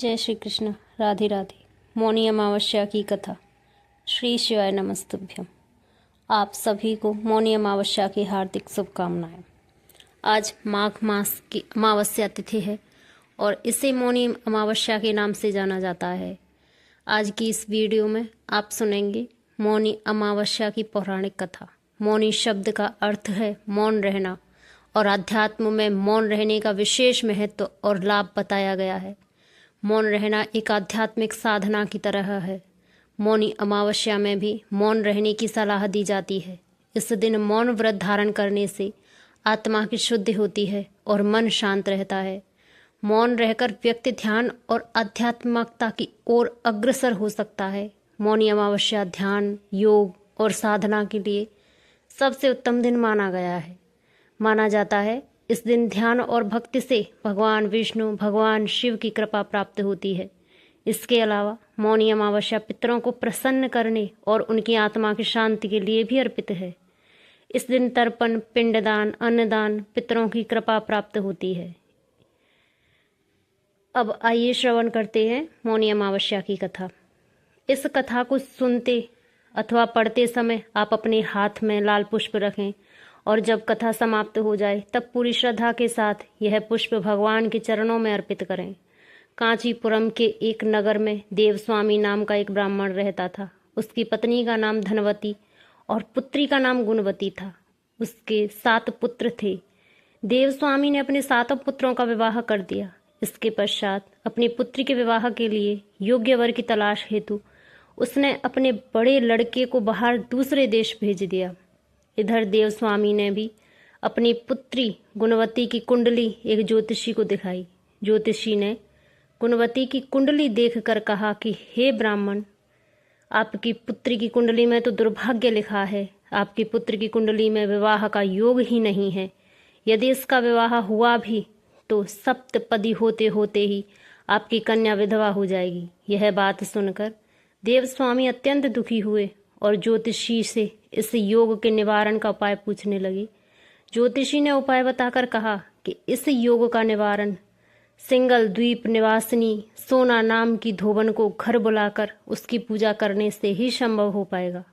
जय श्री कृष्ण। राधे राधे। मौनी अमावस्या की कथा। श्री शिवाय नमस्तुभ्यम। आप सभी को मौनी अमावस्या की हार्दिक शुभकामनाएं। आज माघ मास की अमावस्या तिथि है और इसे मौनी अमावस्या के नाम से जाना जाता है। आज की इस वीडियो में आप सुनेंगे मौनी अमावस्या की पौराणिक कथा। मौनी शब्द का अर्थ है मौन रहना और अध्यात्म में मौन रहने का विशेष महत्व और लाभ बताया गया है। मौन रहना एक आध्यात्मिक साधना की तरह है। मौनी अमावस्या में भी मौन रहने की सलाह दी जाती है। इस दिन मौन व्रत धारण करने से आत्मा की शुद्धि होती है और मन शांत रहता है। मौन रहकर व्यक्ति ध्यान और आध्यात्मिकता की ओर अग्रसर हो सकता है। मौनी अमावस्या ध्यान, योग और साधना के लिए सबसे उत्तम दिन माना गया है। माना जाता है इस दिन ध्यान और भक्ति से भगवान विष्णु, भगवान शिव की कृपा प्राप्त होती है। इसके अलावा मौनी अमावस्या पितरों को प्रसन्न करने और उनकी आत्मा की शांति के लिए भी अर्पित है। इस दिन तर्पण, पिंडदान, अन्नदान, पितरों की कृपा प्राप्त होती है। अब आइए श्रवण करते हैं मौनी अमावस्या की कथा। इस कथा को सुनते अथवा पढ़ते समय आप अपने हाथ में लाल पुष्प रखें और जब कथा समाप्त हो जाए तब पूरी श्रद्धा के साथ यह पुष्प भगवान के चरणों में अर्पित करें। कांचीपुरम के एक नगर में देवस्वामी नाम का एक ब्राह्मण रहता था। उसकी पत्नी का नाम धनवती और पुत्री का नाम गुणवती था। उसके 7 पुत्र थे। देवस्वामी ने अपने 7 पुत्रों का विवाह कर दिया। इसके पश्चात अपनी पुत्री के विवाह के लिए योग्य वर की तलाश हेतु उसने अपने बड़े लड़के को बाहर दूसरे देश भेज दिया। इधर देवस्वामी ने भी अपनी पुत्री गुणवती की कुंडली एक ज्योतिषी को दिखाई। ज्योतिषी ने गुणवती की कुंडली देखकर कहा कि हे ब्राह्मण, आपकी पुत्री की कुंडली में तो दुर्भाग्य लिखा है। आपकी पुत्र की कुंडली में विवाह का योग ही नहीं है। यदि इसका विवाह हुआ भी तो सप्तपदी होते होते ही आपकी कन्या विधवा हो जाएगी। यह बात सुनकर देवस्वामी अत्यंत दुखी हुए और ज्योतिषी से इस योग के निवारण का उपाय पूछने लगे। ज्योतिषी ने उपाय बताकर कहा कि इस योग का निवारण सिंगल द्वीप निवासिनी सोना नाम की धोबन को घर बुलाकर उसकी पूजा करने से ही संभव हो पाएगा।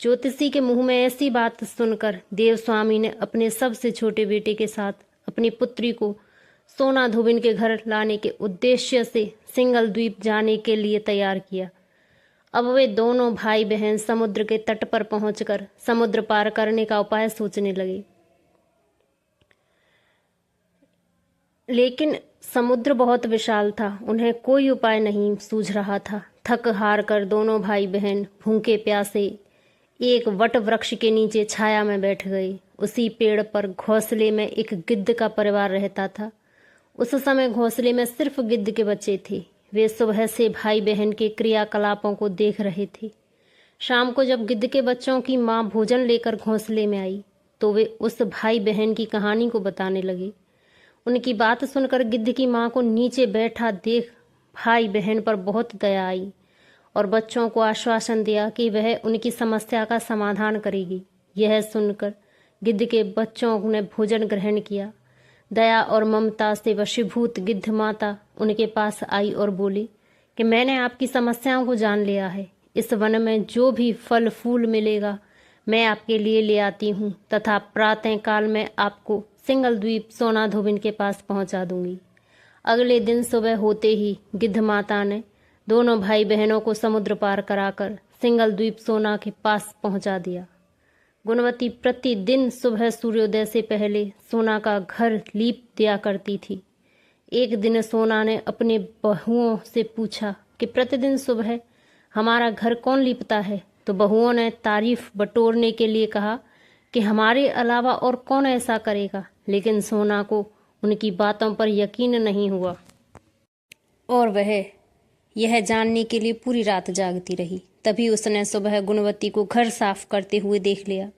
ज्योतिषी के मुंह में ऐसी बात सुनकर देवस्वामी ने अपने सबसे छोटे बेटे के साथ अपनी पुत्री को सोना धोबिन के घर लाने के उद्देश्य से सिंगल द्वीप जाने के लिए तैयार किया। अब वे दोनों भाई बहन समुद्र के तट पर पहुंचकर समुद्र पार करने का उपाय सोचने लगे। लेकिन समुद्र बहुत विशाल था। उन्हें कोई उपाय नहीं सूझ रहा था। थक हार कर दोनों भाई बहन भूखे प्यासे एक वट वृक्ष के नीचे छाया में बैठ गए। उसी पेड़ पर घोंसले में एक गिद्ध का परिवार रहता था। उस समय घोंसले में सिर्फ गिद्ध के बच्चे थे। वे सुबह से भाई बहन के क्रियाकलापों को देख रहे थे। शाम को जब गिद्ध के बच्चों की माँ भोजन लेकर घोंसले में आई तो वे उस भाई बहन की कहानी को बताने लगे। उनकी बात सुनकर गिद्ध की माँ को नीचे बैठा देख भाई बहन पर बहुत दया आई और बच्चों को आश्वासन दिया कि वह उनकी समस्या का समाधान करेगी। यह सुनकर गिद्ध के बच्चों ने भोजन ग्रहण किया। दया और ममता से वशीभूत गिद्ध माता उनके पास आई और बोली कि मैंने आपकी समस्याओं को जान लिया है। इस वन में जो भी फल फूल मिलेगा मैं आपके लिए ले आती हूँ तथा प्रातः काल में आपको सिंगल द्वीप सोना धोबिन के पास पहुँचा दूंगी। अगले दिन सुबह होते ही गिद्ध माता ने दोनों भाई बहनों को समुद्र पार कराकर सिंगल द्वीप सोना के पास पहुँचा दिया। गुणवती प्रतिदिन सुबह सूर्योदय से पहले सोना का घर लीप दिया करती थी। एक दिन सोना ने अपने बहुओं से पूछा कि प्रतिदिन सुबह हमारा घर कौन लीपता है, तो बहुओं ने तारीफ बटोरने के लिए कहा कि हमारे अलावा और कौन ऐसा करेगा। लेकिन सोना को उनकी बातों पर यकीन नहीं हुआ और वह यह जानने के लिए पूरी रात जागती रही। तभी उसने सुबह गुणवती को घर साफ करते हुए देख लिया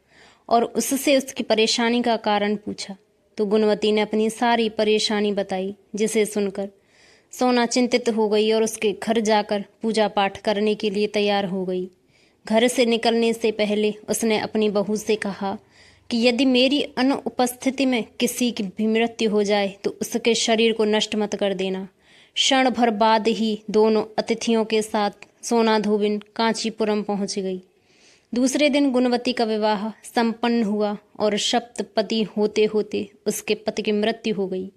और उससे उसकी परेशानी का कारण पूछा। तो गुणवती ने अपनी सारी परेशानी बताई, जिसे सुनकर सोना चिंतित हो गई और उसके घर जाकर पूजा पाठ करने के लिए तैयार हो गई। घर से निकलने से पहले उसने अपनी बहू से कहा कि यदि मेरी अनुपस्थिति में किसी की भी मृत्यु हो जाए तो उसके शरीर को नष्ट मत कर देना। क्षण भर बाद ही दोनों अतिथियों के साथ सोना धोबिन कांचीपुरम पहुंच गई। दूसरे दिन गुणवती का विवाह संपन्न हुआ और सप्तपति होते होते उसके पति की मृत्यु हो गई,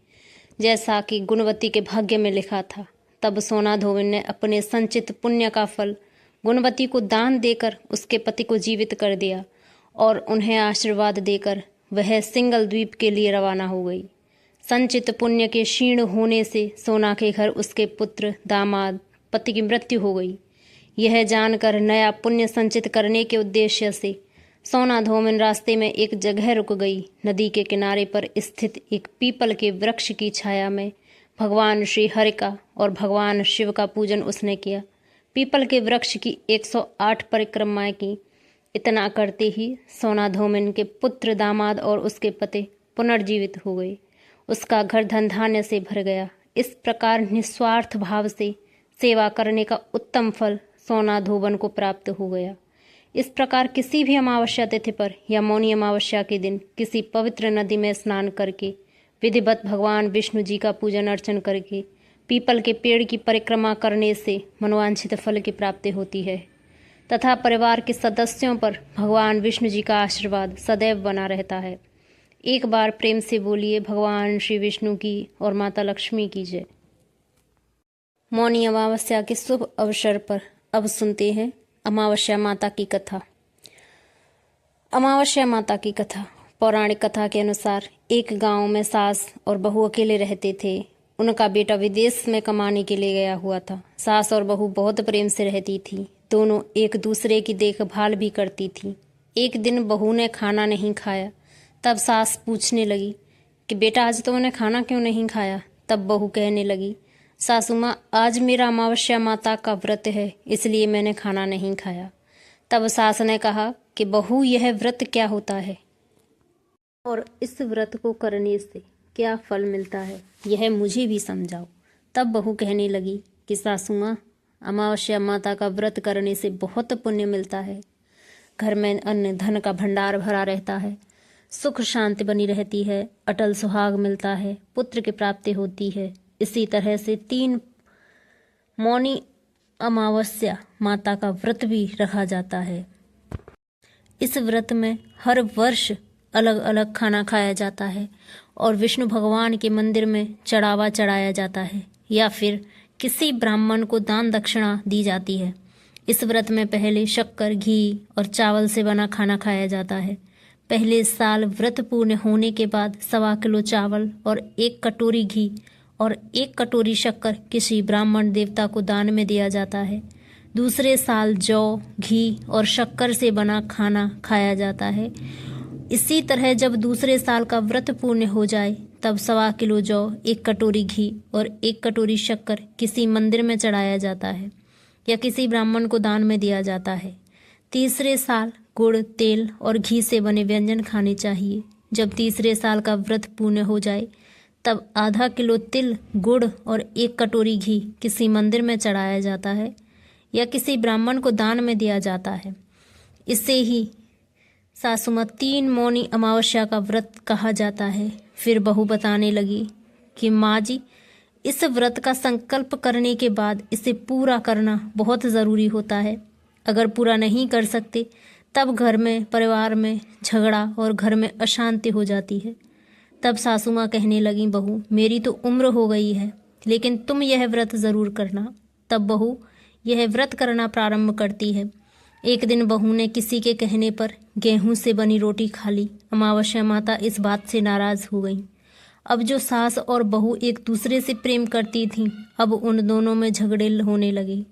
जैसा कि गुणवती के भाग्य में लिखा था। तब सोना धोबिन ने अपने संचित पुण्य का फल गुणवती को दान देकर उसके पति को जीवित कर दिया और उन्हें आशीर्वाद देकर वह सिंगल द्वीप के लिए रवाना हो गई। संचित पुण्य के क्षीण होने से सोना के घर उसके पुत्र, दामाद, पति की मृत्यु हो गई। यह जानकर नया पुण्य संचित करने के उद्देश्य से सोना धोबिन रास्ते में एक जगह रुक गई। नदी के किनारे पर स्थित एक पीपल के वृक्ष की छाया में भगवान श्री हरि का और भगवान शिव का पूजन उसने किया। पीपल के वृक्ष की 108 परिक्रमाएं की। इतना करते ही सोना धोबिन के पुत्र, दामाद और उसके पति पुनर्जीवित हो गए। उसका घर धन धान्य से भर गया। इस प्रकार निस्वार्थ भाव से सेवा करने का उत्तम फल सोना धोबिन को प्राप्त हो गया। इस प्रकार किसी भी अमावस्या तिथि पर या मौनी अमावस्या के दिन किसी पवित्र नदी में स्नान करके विधिवत भगवान विष्णु जी का पूजन अर्चन करके पीपल के पेड़ की परिक्रमा करने से मनोवांछित फल की प्राप्ति होती है तथा परिवार के सदस्यों पर भगवान विष्णु जी का आशीर्वाद सदैव बना रहता है। एक बार प्रेम से बोलिए भगवान श्री विष्णु की और माता लक्ष्मी की जय। मौनी अमावस्या के शुभ अवसर पर अब सुनते हैं अमावस्या माता की कथा। अमावस्या माता की कथा। पौराणिक कथा के अनुसार एक गांव में सास और बहू अकेले रहते थे। उनका बेटा विदेश में कमाने के लिए गया हुआ था। सास और बहू बहुत प्रेम से रहती थी। दोनों एक दूसरे की देखभाल भी करती थी। एक दिन बहू ने खाना नहीं खाया। तब सास पूछने लगी कि बेटा आज तुमने खाना क्यों नहीं खाया। तब बहू कहने लगी, सासू माँ आज मेरा अमावस्या माता का व्रत है, इसलिए मैंने खाना नहीं खाया। तब सास ने कहा कि बहू यह व्रत क्या होता है और इस व्रत को करने से क्या फल मिलता है, यह मुझे भी समझाओ। तब बहू कहने लगी कि सासू माँ अमावस्या माता का व्रत करने से बहुत पुण्य मिलता है। घर में अन्न धन का भंडार भरा रहता है, सुख शांति बनी रहती है, अटल सुहाग मिलता है, पुत्र की प्राप्ति होती है। इसी तरह से 3 मौनी अमावस्या माता का व्रत भी रखा जाता है। इस व्रत में हर वर्ष अलग अलग खाना खाया जाता है और विष्णु भगवान के मंदिर में चढ़ावा चढ़ाया जाता है या फिर किसी ब्राह्मण को दान दक्षिणा दी जाती है। इस व्रत में पहले शक्कर, घी और चावल से बना खाना खाया जाता है। पहले साल व्रत पूर्ण होने के बाद 1.25 किलो चावल और 1 कटोरी घी और 1 कटोरी शक्कर किसी ब्राह्मण देवता को दान में दिया जाता है। दूसरे साल जौ, घी और शक्कर से बना खाना खाया जाता है। इसी तरह जब दूसरे साल का व्रत पूर्ण हो जाए तब 1.25 किलो जौ, 1 कटोरी घी और 1 कटोरी शक्कर किसी मंदिर में चढ़ाया जाता है या किसी ब्राह्मण को दान में दिया जाता है। तीसरे साल गुड़, तेल और घी से बने व्यंजन खाने चाहिए। जब तीसरे साल का व्रत पूर्ण हो जाए तब आधा किलो तिल, गुड़ और 1 कटोरी घी किसी मंदिर में चढ़ाया जाता है या किसी ब्राह्मण को दान में दिया जाता है। इसे ही सासुमा 3 मौनी अमावस्या का व्रत कहा जाता है। फिर बहू बताने लगी कि माँ जी, इस व्रत का संकल्प करने के बाद इसे पूरा करना बहुत ज़रूरी होता है। अगर पूरा नहीं कर सकते तब घर में, परिवार में झगड़ा और घर में अशांति हो जाती है। तब सासू माँ कहने लगी, बहू मेरी तो उम्र हो गई है, लेकिन तुम यह व्रत ज़रूर करना। तब बहू यह व्रत करना प्रारंभ करती है। एक दिन बहू ने किसी के कहने पर गेहूं से बनी रोटी खा ली। अमावस्या माता इस बात से नाराज़ हो गई। अब जो सास और बहू एक दूसरे से प्रेम करती थीं, अब उन दोनों में झगड़े होने लगे।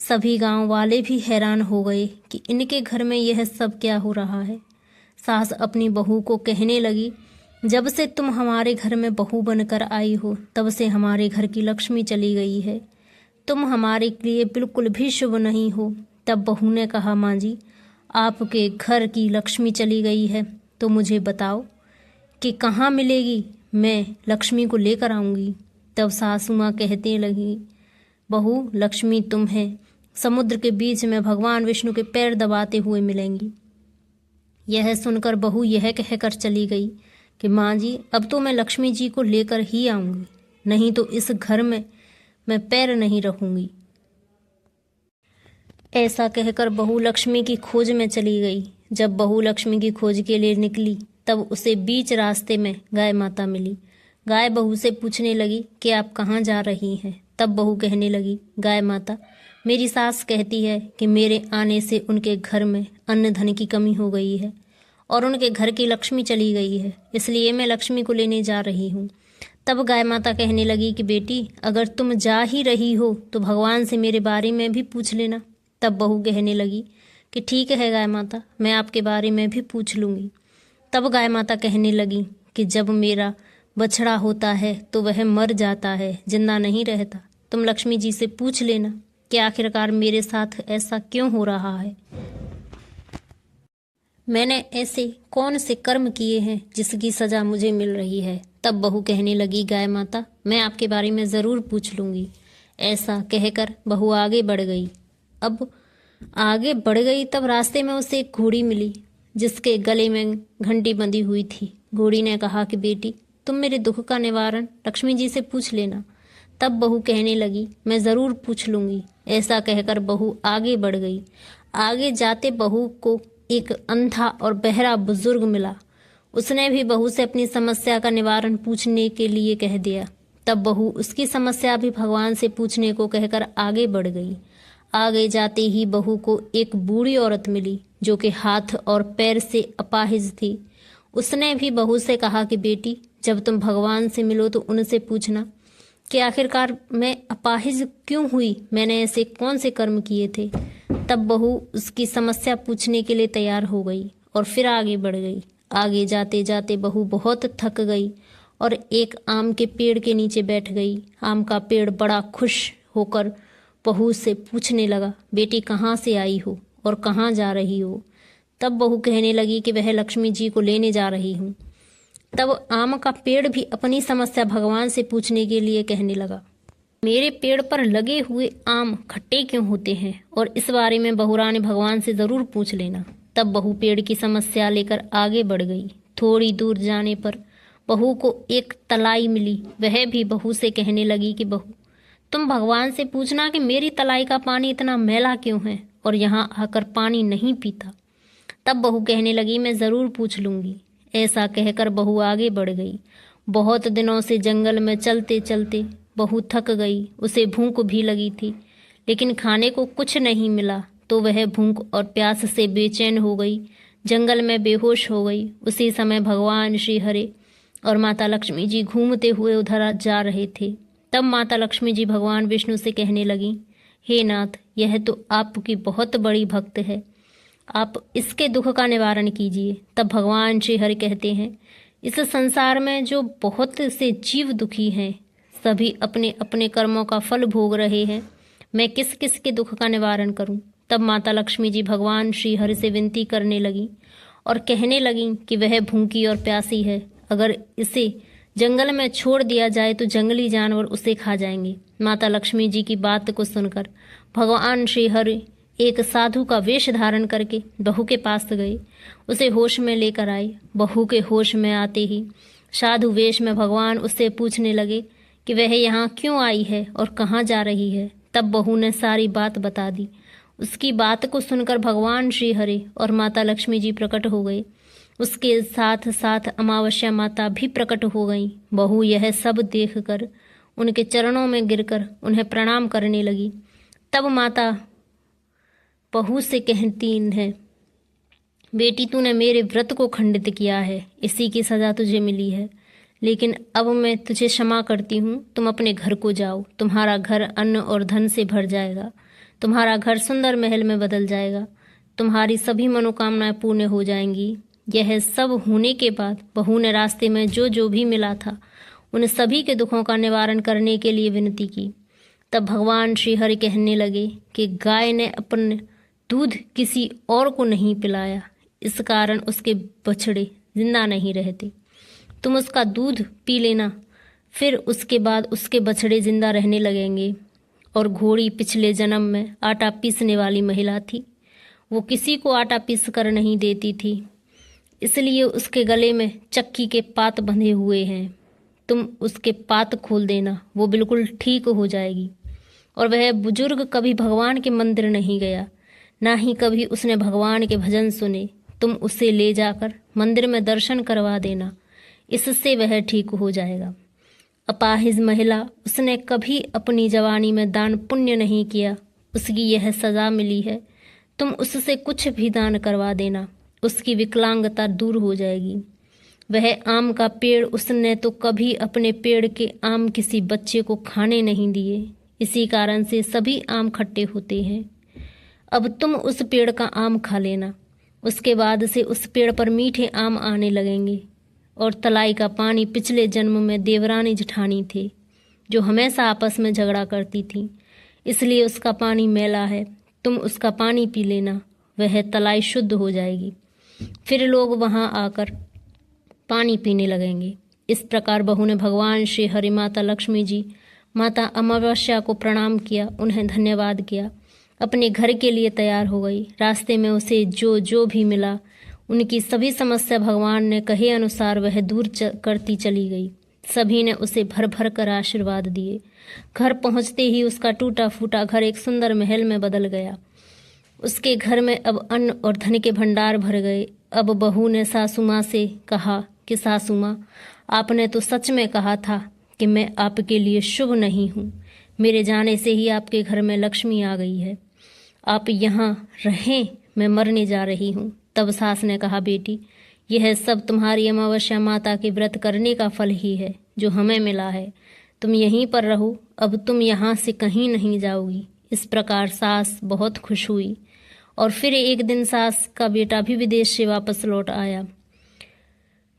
सभी गांव वाले भी हैरान हो गए कि इनके घर में यह सब क्या हो रहा है। सास अपनी बहू को कहने लगी, जब से तुम हमारे घर में बहू बनकर आई हो तब से हमारे घर की लक्ष्मी चली गई है। तुम हमारे लिए बिल्कुल भी शुभ नहीं हो। तब बहू ने कहा, माँ जी, आपके घर की लक्ष्मी चली गई है तो मुझे बताओ कि कहाँ मिलेगी, मैं लक्ष्मी को लेकर आऊँगी। तब सासू माँ कहते लगी, बहू लक्ष्मी तुम्हें समुद्र के बीच में भगवान विष्णु के पैर दबाते हुए मिलेंगी। यह सुनकर बहू यह कहकर चली गई कि माँ जी, अब तो मैं लक्ष्मी जी को लेकर ही आऊँगी, नहीं तो इस घर में मैं पैर नहीं रखूंगी। ऐसा कहकर बहू लक्ष्मी की खोज में चली गई। जब बहू लक्ष्मी की खोज के लिए निकली तब उसे बीच रास्ते में गाय माता मिली। गाय बहू से पूछने लगी कि आप कहाँ जा रही हैं। तब बहू कहने लगी, गाय माता, मेरी सास कहती है कि मेरे आने से उनके घर में अन्न धन की कमी हो गई है और उनके घर की लक्ष्मी चली गई है, इसलिए मैं लक्ष्मी को लेने जा रही हूँ। तब गाय माता कहने लगी कि बेटी, अगर तुम जा ही रही हो तो भगवान से मेरे बारे में भी पूछ लेना। तब बहू कहने लगी कि ठीक है गाय माता, मैं आपके बारे में भी पूछ लूँगी। तब गाय माता कहने लगी कि जब मेरा बछड़ा होता है तो वह मर जाता है, जिंदा नहीं रहता। तुम लक्ष्मी जी से पूछ लेना कि आखिरकार मेरे साथ ऐसा क्यों हो रहा है। मैंने ऐसे कौन से कर्म किए हैं जिसकी सजा मुझे मिल रही है। तब बहू कहने लगी, गाय माता, मैं आपके बारे में ज़रूर पूछ लूँगी। ऐसा कहकर बहू आगे बढ़ गई। अब आगे बढ़ गई तब रास्ते में उसे एक घोड़ी मिली जिसके गले में घंटी बंधी हुई थी। घोड़ी ने कहा कि बेटी, तुम मेरे दुख का निवारण लक्ष्मी जी से पूछ लेना। तब बहू कहने लगी, मैं ज़रूर पूछ लूँगी। ऐसा कहकर बहू आगे बढ़ गई। आगे जाते बहू को एक अंधा और बहरा बुजुर्ग मिला। उसने भी बहू से अपनी समस्या का निवारण पूछने के लिए कह दिया। तब बहू उसकी समस्या भी भगवान से पूछने को कहकर आगे बढ़ गई। आगे जाते ही बहू को एक बूढ़ी औरत मिली जो कि हाथ और पैर से अपाहिज थी। उसने भी बहू से कहा कि बेटी, जब तुम भगवान से मिलो तो उनसे पूछना कि आखिरकार मैं अपाहिज क्यों हुई, मैंने ऐसे कौन से कर्म किए थे। तब बहू उसकी समस्या पूछने के लिए तैयार हो गई और फिर आगे बढ़ गई। आगे जाते जाते बहू बहुत थक गई और एक आम के पेड़ के नीचे बैठ गई। आम का पेड़ बड़ा खुश होकर बहू से पूछने लगा, बेटी, कहाँ से आई हो और कहाँ जा रही हो। तब बहू कहने लगी कि वह लक्ष्मी जी को लेने जा रही हूँ। तब आम का पेड़ भी अपनी समस्या भगवान से पूछने के लिए कहने लगा, मेरे पेड़ पर लगे हुए आम खट्टे क्यों होते हैं और इस बारे में बहुरानी भगवान से ज़रूर पूछ लेना। तब बहू पेड़ की समस्या लेकर आगे बढ़ गई। थोड़ी दूर जाने पर बहू को एक तलाई मिली। वह भी बहू से कहने लगी कि बहू, तुम भगवान से पूछना कि मेरी तलाई का पानी इतना मैला क्यों है और यहाँ आकर पानी नहीं पीता। तब बहू कहने लगी, मैं ज़रूर पूछ लूँगी। ऐसा कहकर बहू आगे बढ़ गई। बहुत दिनों से जंगल में चलते चलते बहू थक गई। उसे भूख भी लगी थी लेकिन खाने को कुछ नहीं मिला तो वह भूख और प्यास से बेचैन हो गई, जंगल में बेहोश हो गई। उसी समय भगवान श्री हरि और माता लक्ष्मी जी घूमते हुए उधर जा रहे थे। तब माता लक्ष्मी जी भगवान विष्णु से कहने लगी, हे नाथ, यह तो आपकी बहुत बड़ी भक्त है, आप इसके दुख का निवारण कीजिए। तब भगवान श्री हरि कहते हैं, इस संसार में जो बहुत से जीव दुखी हैं, सभी अपने अपने कर्मों का फल भोग रहे हैं, मैं किस किस के दुख का निवारण करूं। तब माता लक्ष्मी जी भगवान श्री हरि से विनती करने लगी और कहने लगी कि वह भूखी और प्यासी है, अगर इसे जंगल में छोड़ दिया जाए तो जंगली जानवर उसे खा जाएंगे। माता लक्ष्मी जी की बात को सुनकर भगवान श्री हरि एक साधु का वेश धारण करके बहू के पास गए, उसे होश में लेकर आए। बहू के होश में आते ही साधु वेश में भगवान उससे पूछने लगे कि वह यहाँ क्यों आई है और कहाँ जा रही है। तब बहू ने सारी बात बता दी। उसकी बात को सुनकर भगवान श्री हरि और माता लक्ष्मी जी प्रकट हो गए। उसके साथ साथ अमावस्या माता भी प्रकट हो गई। बहू यह सब देखकर उनके चरणों में गिरकर उन्हें प्रणाम करने लगी। तब माता बहू से कहती है, बेटी, तूने मेरे व्रत को खंडित किया है, इसी की सजा तुझे मिली है, लेकिन अब मैं तुझे क्षमा करती हूँ। तुम अपने घर को जाओ, तुम्हारा घर अन्न और धन से भर जाएगा, तुम्हारा घर सुंदर महल में बदल जाएगा, तुम्हारी सभी मनोकामनाएं पूर्ण हो जाएंगी। यह सब होने के बाद बहू ने रास्ते में जो जो भी मिला था उन सभी के दुखों का निवारण करने के लिए विनती की। तब भगवान श्री हरि कहने लगे कि गाय ने अपन दूध किसी और को नहीं पिलाया, इस कारण उसके बछड़े जिंदा नहीं रहते। तुम उसका दूध पी लेना, फिर उसके बाद उसके बछड़े जिंदा रहने लगेंगे। और घोड़ी पिछले जन्म में आटा पीसने वाली महिला थी। वो किसी को आटा पीस कर नहीं देती थी, इसलिए उसके गले में चक्की के पात बंधे हुए हैं। तुम उसके पात खोल देना, वो बिल्कुल ठीक हो जाएगी। और वह बुजुर्ग कभी भगवान के मंदिर नहीं गया, ना ही कभी उसने भगवान के भजन सुने। तुम उसे ले जाकर मंदिर में दर्शन करवा देना, इससे वह ठीक हो जाएगा। अपाहिज महिला, उसने कभी अपनी जवानी में दान पुण्य नहीं किया, उसकी यह सजा मिली है। तुम उससे कुछ भी दान करवा देना, उसकी विकलांगता दूर हो जाएगी। वह आम का पेड़, उसने तो कभी अपने पेड़ के आम किसी बच्चे को खाने नहीं दिए, इसी कारण से सभी आम खट्टे होते हैं। अब तुम उस पेड़ का आम खा लेना, उसके बाद से उस पेड़ पर मीठे आम आने लगेंगे। और तलाई का पानी पिछले जन्म में देवरानी जेठानी थे, जो हमेशा आपस में झगड़ा करती थी, इसलिए उसका पानी मैला है। तुम उसका पानी पी लेना, वह तलाई शुद्ध हो जाएगी। फिर लोग वहाँ आकर पानी पीने लगेंगे। इस प्रकार बहू ने भगवान श्री हरि माता लक्ष्मी जी, माता अमावस्या को प्रणाम किया, उन्हें धन्यवाद किया, अपने घर के लिए तैयार हो गई। रास्ते में उसे जो जो भी मिला, उनकी सभी समस्या भगवान ने कहे अनुसार वह दूर करती चली गई। सभी ने उसे भर भर कर आशीर्वाद दिए। घर पहुंचते ही उसका टूटा फूटा घर एक सुंदर महल में बदल गया। उसके घर में अब अन्न और धन के भंडार भर गए। अब बहू ने सासू माँ से कहा कि सासू माँ, आपने तो सच में कहा था कि मैं आपके लिए शुभ नहीं हूँ। मेरे जाने से ही आपके घर में लक्ष्मी आ गई है। आप यहाँ रहें, मैं मरने जा रही हूँ। तब सास ने कहा, बेटी, यह सब तुम्हारी अमावस्या माता के व्रत करने का फल ही है जो हमें मिला है। तुम यहीं पर रहो, अब तुम यहाँ से कहीं नहीं जाओगी। इस प्रकार सास बहुत खुश हुई। और फिर एक दिन सास का बेटा भी विदेश से वापस लौट आया।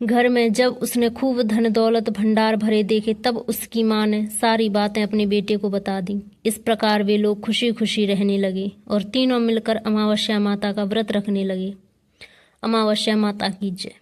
घर में जब उसने खूब धन दौलत भंडार भरे देखे, तब उसकी माँ ने सारी बातें अपने बेटे को बता दी। इस प्रकार वे लोग खुशी खुशी रहने लगे और तीनों मिलकर अमावस्या माता का व्रत रखने लगे। अमावस्या माता की जय।